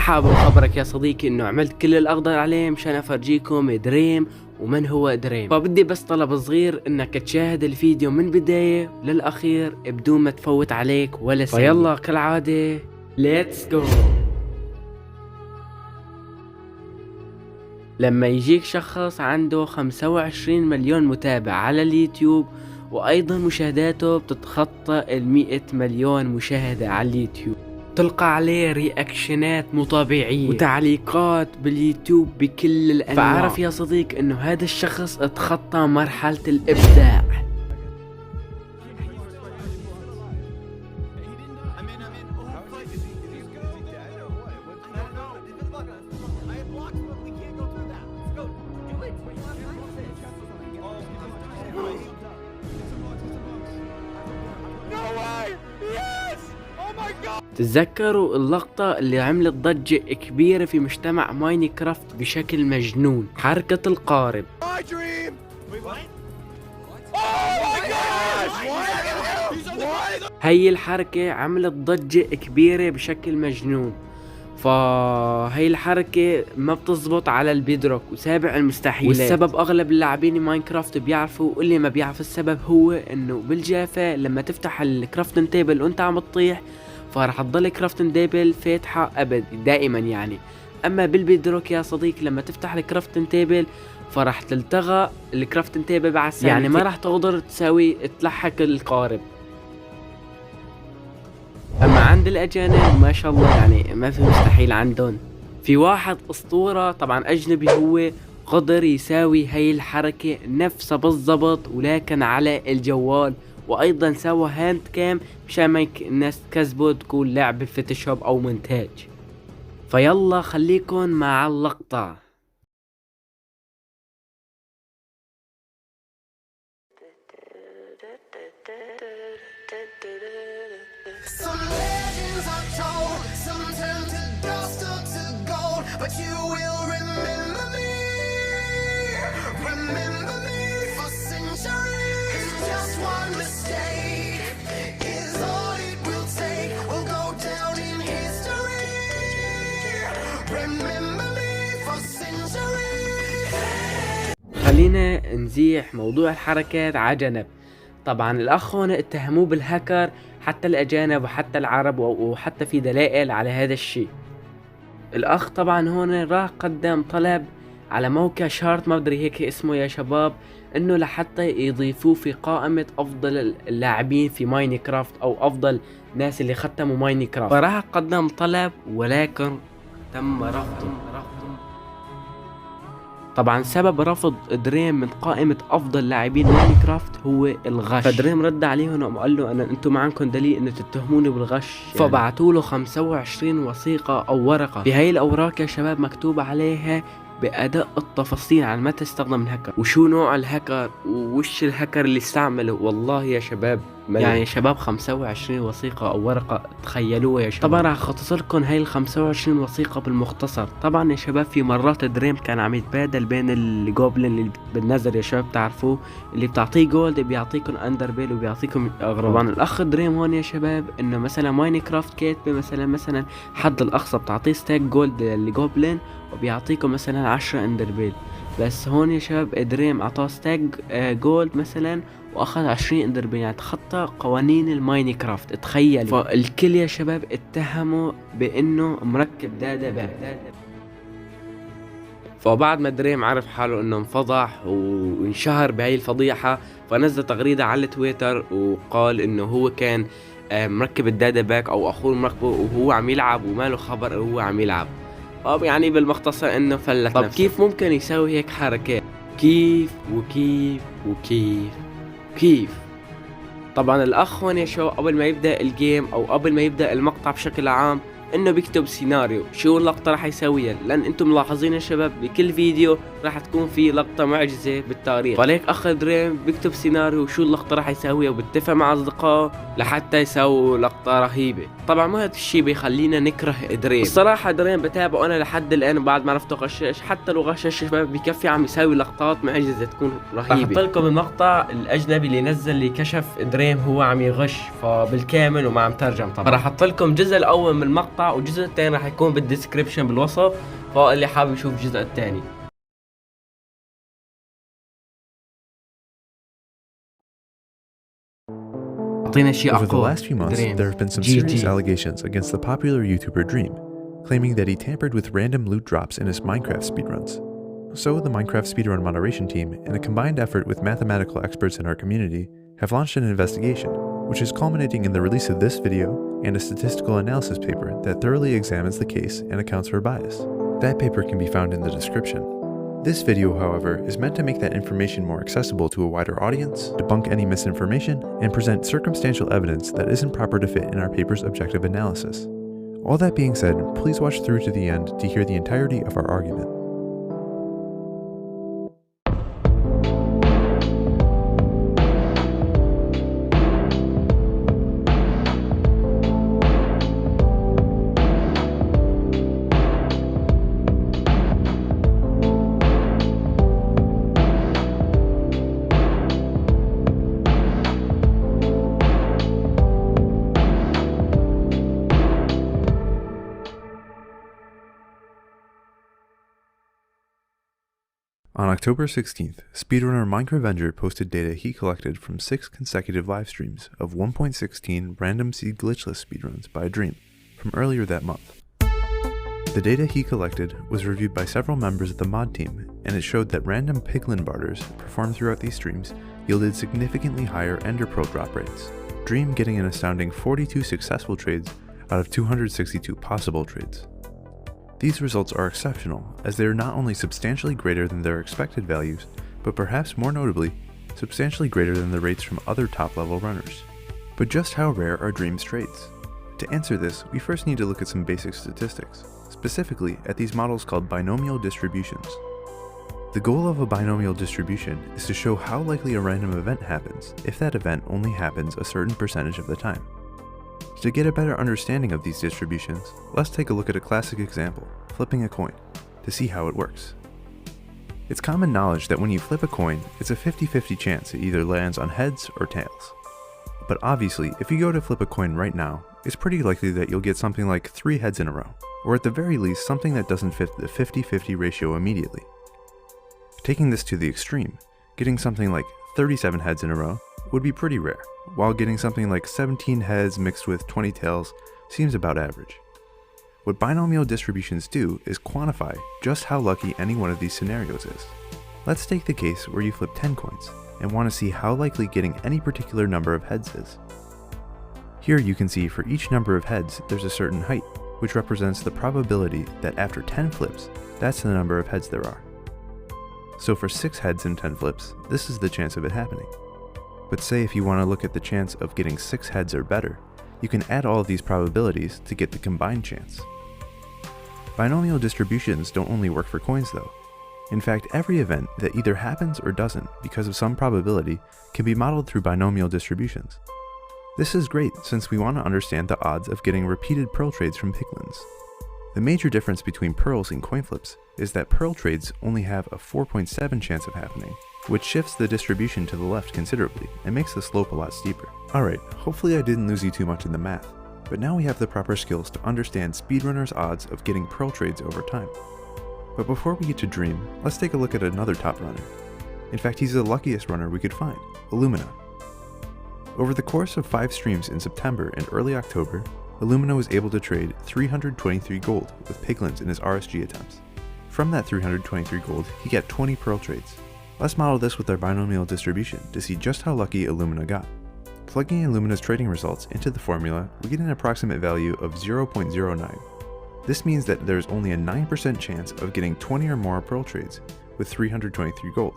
حابب اخبرك يا صديقي انه عملت كل الاقدر عليه مشان افرجيكم دريم ومن هو دريم. فبدي بس طلب صغير انك تشاهد الفيديو من بداية للاخير بدون ما تفوت عليك ولا ثانية. فيلا كالعادة ليتس جو. لما يجيك شخص عنده 25 مليون متابع على اليوتيوب وايضا مشاهداته بتتخطى 100 مليون مشاهدة على اليوتيوب، تلقى عليه رياكشنات مو طبيعية وتعليقات باليوتيوب بكل الانواع، فاعرف يا صديق انه هذا الشخص اتخطى مرحلة الابداع. تتذكروا اللقطة اللي عملت ضجة كبيرة في مجتمع ماينكرافت بشكل مجنون، حركة القارب. هي الحركة عملت ضجة كبيرة بشكل مجنون، فهي الحركة ما بتزبط على البيدروك وسابع المستحيلات، والسبب اغلب اللاعبين ماينكرافت بيعرفوا، واللي ما بيعرف السبب هو انه بالجافة لما تفتح الكرافتن تيبل وانت عم تطيح فراح تضل كرافتن تيبل فاتحة ابد دائما يعني. اما بالبيدروك يا صديق لما تفتح الكرافتن تيبل فراح تلتغى الكرافتن تيبل بعد ثانية، يعني ما راح تقدر تساوي تلحق القارب. اما عند الاجانب ما شاء الله يعني ما في مستحيل عندهم. في واحد اسطورة طبعا اجنبي هو قدر يساوي هاي الحركة نفسها بالضبط ولكن على الجوال، وايضا سوى هاند كام مشان ما الناس تكذبوا تقول لاعب بالفوتوشوب او مونتاج. فيلا خليكن مع اللقطة. Some legends are told, some turn to dust or to gold, but you will remember me for centuries. Just one mistake is all it will take, will go down in history. Remember me for centuries. خلينا نزيح موضوع الحركات على جنب. طبعا الاخ هون اتهموه بالهاكر، حتى الاجانب وحتى العرب وحتى في دلائل على هذا الشيء. الاخ طبعا هون راح قدم طلب على موقع شارت ما بدري هيك اسمه يا شباب، انه لحتى يضيفوه في قائمة افضل اللاعبين في ماينكرافت او افضل ناس اللي ختموا ماينكرافت. فراح قدم طلب ولكن تم رفضه. طبعا سبب رفض دريم من قائمة افضل لاعبين ماينكرافت هو الغش، فدريم رد عليهم وقال له انتم معكم دليل انه تتهموني بالغش يعني. فبعتوا له 25 وثيقة او ورقة، في هاي الاوراق يا شباب مكتوب عليها بأدق التفاصيل عن متى استخدم الهاكر وشو نوع الهاكر ووش الهاكر اللي استعمله. والله يا شباب يعني يا شباب 25 وثيقة او ورقة تخيلوها يا شباب. طبعا راح اختصر لكم هاي ال 25 وثيقة بالمختصر. طبعا يا شباب في مرات دريم كان عم يتبادل بين الجوبلين اللي بالنظر يا شباب تعرفوه، اللي بتعطيه جولد بيعطيكم اندربيل وبيعطيكم اغراض. طبعا الاخ دريم هون يا شباب انه مثلا ماينكرافت كاتبه مثلا حد الاقصى بتعطيه ستاك جولد للجوبلين وبيعطيكم مثلا 10 اندربيل، بس هون يا شباب دريم اعطاه ستاك جولد مثلا واخذ 20 اندربيل، يعني تخطى قوانين الماينكرافت. تخيلوا. فالكل يا شباب اتهموا بانه مركب دادا باك. فبعد ما دريم عرف حاله انه انفضح وانشهر بهاي الفضيحة فنزل تغريدة على تويتر وقال انه هو كان مركب الدادا باك او اخوه مركبه وهو عم يلعب وما له خبر هو عم يلعب. يعني بالمختصر انه فلت. طب كيف ممكن يسوي هيك حركات؟ كيف طبعا الاخ هون يا شو قبل ما يبدا الجيم او قبل ما يبدا المقطع بشكل عام انه بيكتب سيناريو شو اللقطة راح يسويها، لان انتم ملاحظين يا شباب بكل فيديو راح تكون في لقطة معجزة بالتاريخ. فليك اخ دريم بيكتب سيناريو شو اللقطة راح يسويها وبيتفق مع اصدقائه لحتى يسووا لقطة رهيبة. طبعا ما هذا الشيء بيخلينا نكره دريم. الصراحة دريم بتابعه انا لحد الان بعد ما عرفته غشاش، حتى لو غشاش شباب بكفي عم يسوي لقطات معجزة تكون رهيبة. راح احط لكم المقطع الاجنبي اللي نزل اللي كشف دريم هو عم يغش فبالكامل وما عم ترجم. طبعا راح احط لكم الجزء الاول من المقطع المقطع، والجزء الثاني راح يكون بالديسكريبشن بالوصف، فاللي حابب يشوف الجزء الثاني. Over the last few months, there have been some serious allegations against the popular YouTuber Dream, claiming that he tampered with random loot drops in his Minecraft speedruns. So the Minecraft speedrun moderation team, in a combined effort with mathematical experts in our community, have launched an investigation, which is culminating in the release of this video and a statistical analysis paper that thoroughly examines the case and accounts for bias. That paper can be found in the description. This video, however, is meant to make that information more accessible to a wider audience, debunk any misinformation, and present circumstantial evidence that isn't proper to fit in our paper's objective analysis. All that being said, please watch through to the end to hear the entirety of our argument. On October 16th, speedrunner Minecraft posted data he collected from 6 consecutive live streams of 1.16 random seed glitchless speedruns by Dream from earlier that month. The data he collected was reviewed by several members of the mod team, and it showed that random piglin barters performed throughout these streams yielded significantly higher ender pearl drop rates, Dream getting an astounding 42 successful trades out of 262 possible trades. These results are exceptional, as they are not only substantially greater than their expected values, but perhaps more notably, substantially greater than the rates from other top-level runners. But just how rare are Dream's trades? To answer this, we first need to look at some basic statistics, specifically at these models called binomial distributions. The goal of a binomial distribution is to show how likely a random event happens if that event only happens a certain percentage of the time. To get a better understanding of these distributions, let's take a look at a classic example, flipping a coin, to see how it works. It's common knowledge that when you flip a coin, it's a 50-50 chance it either lands on heads or tails. But obviously, if you go to flip a coin right now, it's pretty likely that you'll get something like 3 heads in a row, or at the very least something that doesn't fit the 50-50 ratio immediately. Taking this to the extreme, getting something like 37 heads in a row would be pretty rare, while getting something like 17 heads mixed with 20 tails seems about average. What binomial distributions do is quantify just how lucky any one of these scenarios is. Let's take the case where you flip 10 coins and want to see how likely getting any particular number of heads is. Here you can see for each number of heads there's a certain height, which represents the probability that after 10 flips, that's the number of heads there are. So for 6 heads in 10 flips, this is the chance of it happening. But say if you want to look at the chance of getting 6 heads or better, you can add all of these probabilities to get the combined chance. Binomial distributions don't only work for coins though. In fact, every event that either happens or doesn't because of some probability can be modeled through binomial distributions. This is great since we want to understand the odds of getting repeated pearl trades from piglins. The major difference between pearls and coin flips is that pearl trades only have a 4.7 chance of happening, which shifts the distribution to the left considerably and makes the slope a lot steeper. Alright, hopefully I didn't lose you too much in the math, but now we have the proper skills to understand speedrunners' odds of getting pearl trades over time. But before we get to Dream, let's take a look at another top runner. In fact, he's the luckiest runner we could find, Illumina. Over the course of 5 streams in September and early October, Illumina was able to trade 323 gold with piglins in his RSG attempts. From that 323 gold, he got 20 pearl trades. Let's model this with our binomial distribution to see just how lucky Illumina got. Plugging Illumina's trading results into the formula, we get an approximate value of 0.09. This means that there's only a 9% chance of getting 20 or more pearl trades with 323 gold,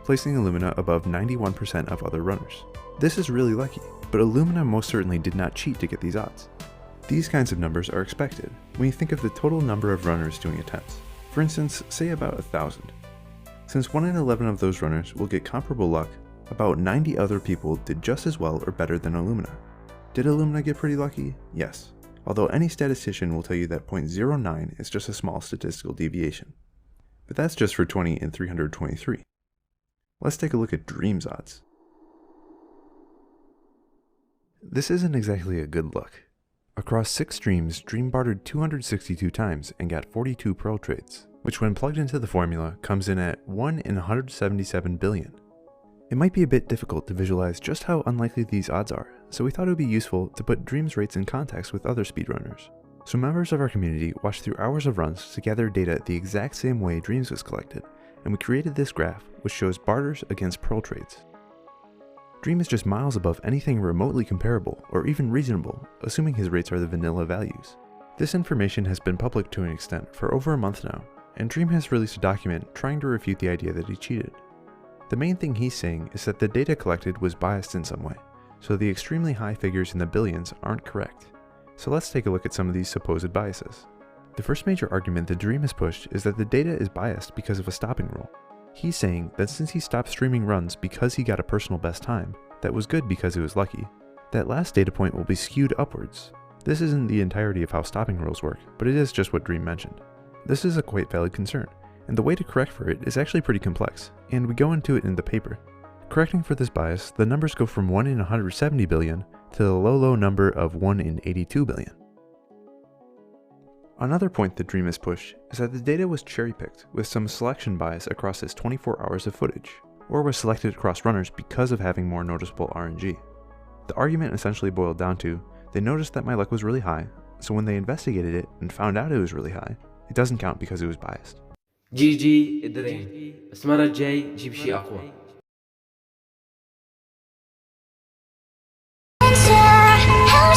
placing Illumina above 91% of other runners. This is really lucky, but Illumina most certainly did not cheat to get these odds. These kinds of numbers are expected when you think of the total number of runners doing attempts. For instance, say about 1,000. Since 1 in 11 of those runners will get comparable luck, about 90 other people did just as well or better than Illumina. Did Illumina get pretty lucky? Yes. Although any statistician will tell you that 0.09 is just a small statistical deviation. But that's just for 20 in 323. Let's take a look at Dream's odds. This isn't exactly a good look. Across 6 streams, Dream bartered 262 times and got 42 pearl trades, which when plugged into the formula comes in at 1 in 177 billion. It might be a bit difficult to visualize just how unlikely these odds are, so we thought it would be useful to put Dream's rates in context with other speedrunners. So members of our community watched through hours of runs to gather data the exact same way Dream's was collected, and we created this graph which shows barters against pearl trades. Dream is just miles above anything remotely comparable or even reasonable, assuming his rates are the vanilla values. This information has been public to an extent for over a month now, and Dream has released a document trying to refute the idea that he cheated. The main thing he's saying is that the data collected was biased in some way, so the extremely high figures in the billions aren't correct. So let's take a look at some of these supposed biases. The first major argument that Dream has pushed is that the data is biased because of a stopping rule. He's saying that since he stopped streaming runs because he got a personal best time, that was good because it was lucky, that last data point will be skewed upwards. This isn't the entirety of how stopping rules work, but it is just what Dream mentioned. This is a quite valid concern, and the way to correct for it is actually pretty complex, and we go into it in the paper. Correcting for this bias, the numbers go from 1 in 170 billion to the low number of 1 in 82 billion. Another point that Dream has pushed is that the data was cherry-picked with some selection bias across his 24 hours of footage, or was selected across runners because of having more noticeable RNG. The argument essentially boiled down to, they noticed that my luck was really high, so when they investigated it and found out it was really high, it doesn't count because it was biased. جي دريم، بس المرة الجاي جيب شي أقوى. How